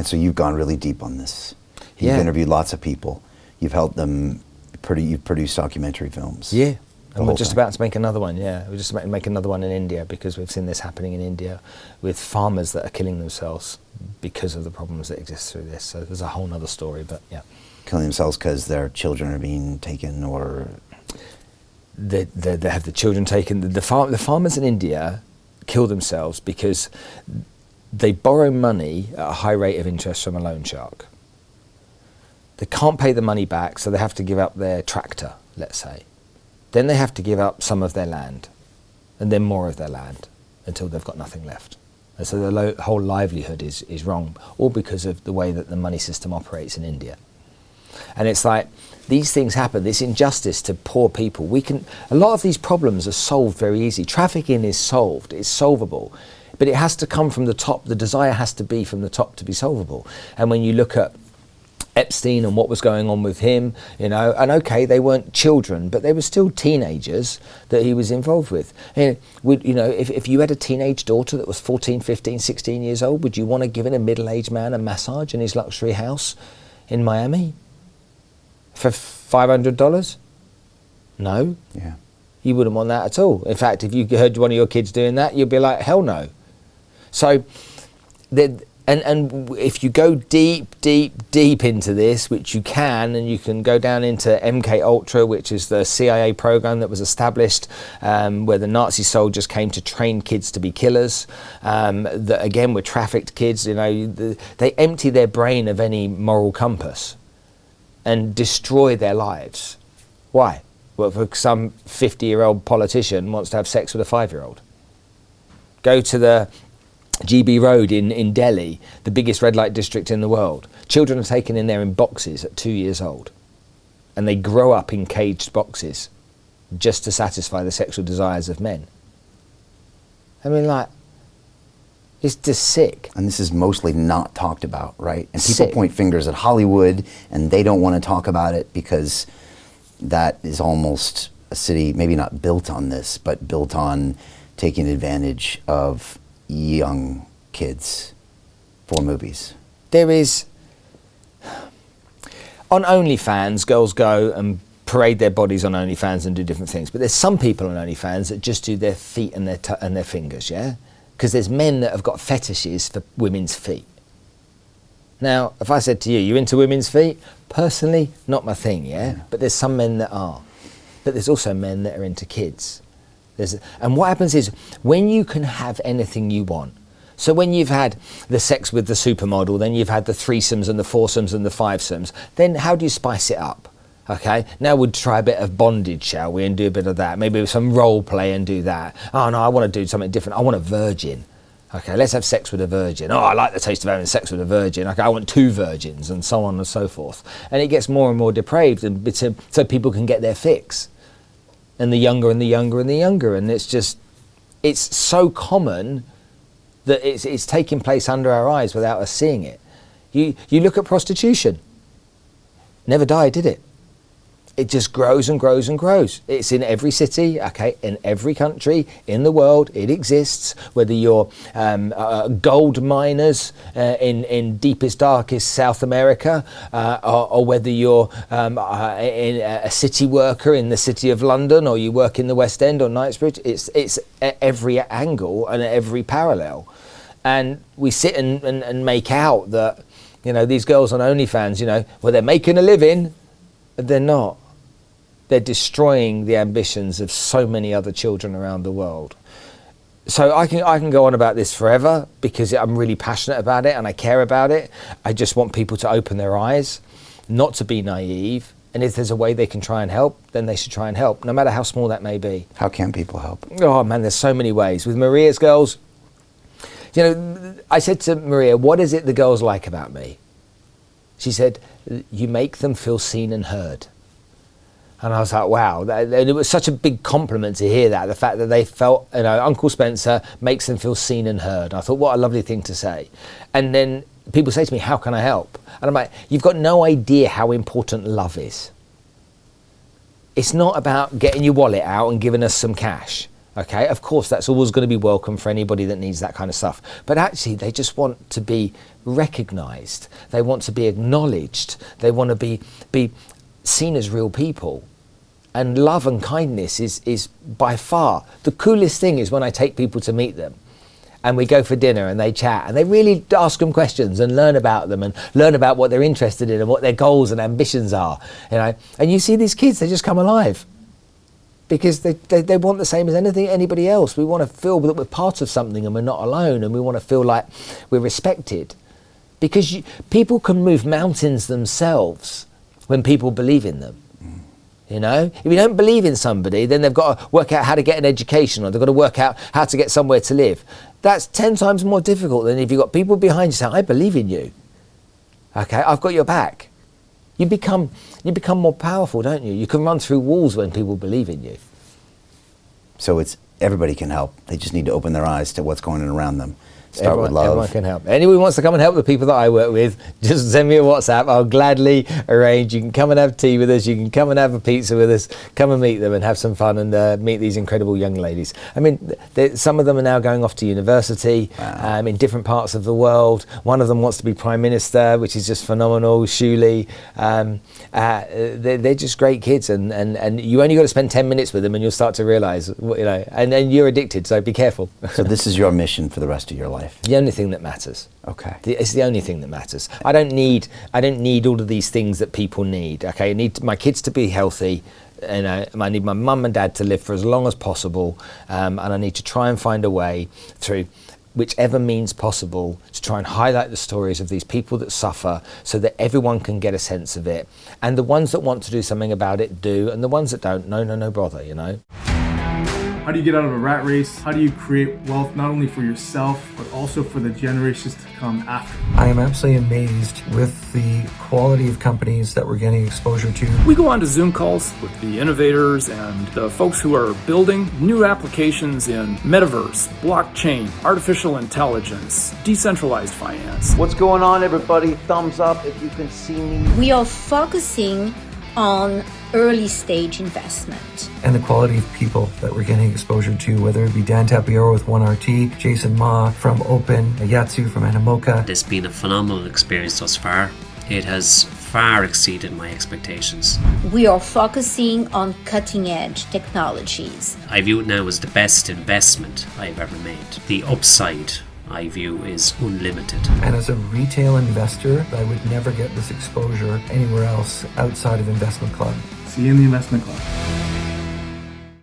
And so you've gone really deep on this. You've interviewed lots of people. You've helped them. You've produced documentary films. Yeah. And we're just about to make another one, We're just about to make another one in India because we've seen this happening in India with farmers that are killing themselves because of the problems that exist through this. So there's a whole other story, but yeah. Killing themselves because their children are being taken, or they have the children taken. The farmers in India kill themselves because they borrow money at a high rate of interest from a loan shark. They can't pay the money back, so they have to give up their tractor, let's say. Then they have to give up some of their land, and then more of their land, until they've got nothing left. And so the whole livelihood is wrong, all because of the way that the money system operates in India. And it's like, these things happen, this injustice to poor people. A lot of these problems are solved very easy. Trafficking is solved, it's solvable, but it has to come from the top. The desire has to be from the top to be solvable. And when you look at Epstein and what was going on with him, and okay, they weren't children, but they were still teenagers that he was involved with. And if you had a teenage daughter that was 14, 15, 16 years old, would you want to give a middle-aged man a massage in his luxury house in Miami for $500? No. Yeah. You wouldn't want that at all. In fact, if you heard one of your kids doing that, you'd be like, hell no. So, And if you go deep into this, which you can, and you can go down into MK Ultra, which is the CIA program that was established, where the Nazi soldiers came to train kids to be killers, that again were trafficked kids. They empty their brain of any moral compass and destroy their lives. Why? Well, for some 50-year-old politician wants to have sex with a 5-year-old. Go to the GB Road in Delhi, the biggest red light district in the world. Children are taken in there in boxes at 2 years old, and they grow up in caged boxes just to satisfy the sexual desires of men. I mean, like, it's just sick. And this is mostly not talked about, right? And people point fingers at Hollywood, and they don't want to talk about it because that is almost a city, maybe not built on this, but built on taking advantage of young kids for movies. There is, on OnlyFans, girls go and parade their bodies on OnlyFans and do different things, but there's some people on OnlyFans that just do their feet and their fingers, because there's men that have got fetishes for women's feet. Now, if I said to you, you into women's feet? Personally, not my thing, but there's some men that are. But there's also men that are into kids. And what happens is, when you can have anything you want, so when you've had the sex with the supermodel, then you've had the threesomes and the foursomes and the fivesomes, then how do you spice it up? Okay, now we'll try a bit of bondage, shall we, and do a bit of that. Maybe some role play and do that. Oh no, I want to do something different. I want a virgin. Okay, let's have sex with a virgin. Oh, I like the taste of having sex with a virgin. Okay, I want 2 virgins, and so on and so forth. And it gets more and more depraved, and so people can get their fix. And the younger and the younger and the younger, and it's so common that it's taking place under our eyes without us seeing it. You look at prostitution. Never died, did it? It just grows and grows and grows. It's in every city, in every country in the world. It exists. Whether you're gold miners in deepest, darkest South America, or whether you're a city worker in the city of London, or you work in the West End or Knightsbridge, it's at every angle and at every parallel. And we sit and make out that, these girls on OnlyFans, they're making a living. They're not. They're destroying the ambitions of so many other children around the world. So I can go on about this forever because I'm really passionate about it and I care about it. I just want people to open their eyes, not to be naive. And if there's a way they can try and help, then they should try and help, no matter how small that may be. How can people help? Oh man, there's so many ways. With Maria's girls, I said to Maria, what is it the girls like about me? She said, you make them feel seen and heard. And I was like, wow. And it was such a big compliment to hear that, the fact that they felt, Uncle Spencer makes them feel seen and heard. I thought, what a lovely thing to say. And then people say to me, how can I help? And I'm like, you've got no idea how important love is. It's not about getting your wallet out and giving us some cash. Okay, of course, that's always going to be welcome for anybody that needs that kind of stuff. But actually, they just want to be recognised. They want to be acknowledged. They want to be seen as real people. And love and kindness is by far the coolest thing is when I take people to meet them. And we go for dinner and they chat and they really ask them questions and learn about them and learn about what they're interested in and what their goals and ambitions are. You know, and you see these kids, they just come alive. Because they want the same as anybody else. We want to feel that we're part of something and we're not alone, and we want to feel like we're respected. Because people can move mountains themselves when people believe in them. You know, if you don't believe in somebody, then they've got to work out how to get an education, or they've got to work out how to get somewhere to live. That's 10 times more difficult than if you've got people behind you saying, I believe in you. Okay, I've got your back. You become more powerful, don't you? You can run through walls when people believe in you. So everybody can help. They just need to open their eyes to what's going on around them. Start with love. Everyone can help. Anyone who wants to come and help the people that I work with, just send me a WhatsApp. I'll gladly arrange. You can come and have tea with us. You can come and have a pizza with us. Come and meet them and have some fun and meet these incredible young ladies. I mean, some of them are now going off to university in different parts of the world. One of them wants to be Prime Minister, which is just phenomenal, Shuli. They're just great kids, and you only got to spend 10 minutes with them and you'll start to realise, you know, and you're addicted, so be careful. So this is your mission for the rest of your life? The only thing that matters. Okay. It's the only thing that matters. I don't need all of these things that people need. Okay. I need my kids to be healthy, and I need my mum and dad to live for as long as possible, and I need to try and find a way through whichever means possible to try and highlight the stories of these people that suffer, so that everyone can get a sense of it. And the ones that want to do something about it do, and the ones that don't, no bother, you know. How do you get out of a rat race? How do you create wealth not only for yourself, but also for the generations to come after? I am absolutely amazed with the quality of companies that we're getting exposure to. We go on to Zoom calls with the innovators and the folks who are building new applications in metaverse, blockchain, artificial intelligence, decentralized finance. What's going on, everybody? Thumbs up if you can see me. We are focusing on early stage investment. And the quality of people that we're getting exposure to, whether it be Dan Tapiero with 1RT, Jason Ma from Open, Yatsu from Animoca. It's been a phenomenal experience thus far. It has far exceeded my expectations. We are focusing on cutting edge technologies. I view it now as the best investment I've ever made. The upside I view is unlimited. And as a retail investor, I would never get this exposure anywhere else outside of Investment Club. See you in the Investment Club.